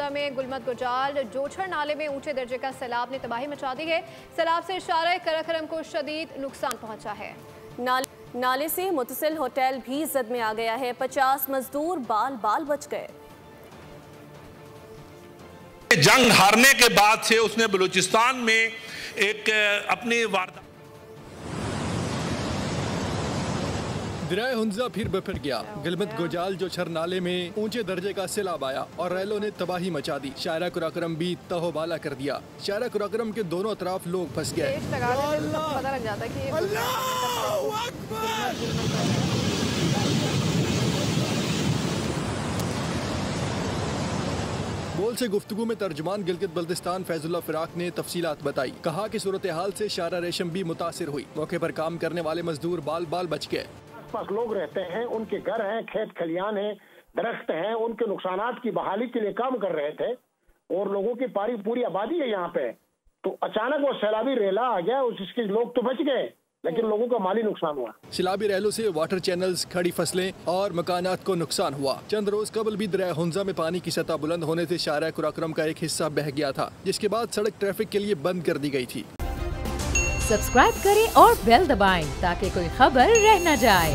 में गुलमत गुजाल जोछड़ नाले में ऊंचे दर्जे का सैलाब ने तबाही मचा दी है। सैलाब से शारा कराकरम को शदीद नुकसान पहुंचा है। नाले से मुतसिल होटल भी जद में आ गया है। 50 मजदूर बाल बाल बच गए। जंग हारने के बाद से उसने बलूचिस्तान में एक अपनी वारदात दरिया हुंजा फिर बिफर गया। गुलमत गुजाल जोछड़ नाले में ऊंचे दर्जे का सैलाब आया और रैलों ने तबाही मचा दी। शारा कराकरम भी तहोबाला कर दिया। शारा कराकरम के दोनों तरफ लोग फंस गए। बोल से गुफ्तगू में तर्जमान गिलगित बल्तिस्तान फैजुल्लाह फिराक ने तफसीलात बताई। कहा कि सूरत हाल से शारा रेशम भी मुतासिर हुई। मौके पर काम करने वाले मजदूर बाल बाल बच गए। पास लोग रहते हैं, उनके घर हैं, खेत खलियान हैं, दरख्त हैं, उनके नुकसानात की बहाली के लिए काम कर रहे थे और लोगों की पूरी आबादी है यहाँ पे। तो अचानक वो सैलाबी रेला आ गया, उसके लोग तो बच गए लेकिन लोगों का माली नुकसान हुआ। सैलाबी रेलों से वाटर चैनल्स, खड़ी फसलें और मकानात को नुकसान हुआ। चंद रोज कबल भी दरिया हुंजा में पानी की सतह बुलंद होने से शारा कराकरम का एक हिस्सा बह गया था, जिसके बाद सड़क ट्रैफिक के लिए बंद कर दी गई थी। सब्सक्राइब करें और बेल दबाएं ताकि कोई खबर रह न जाए।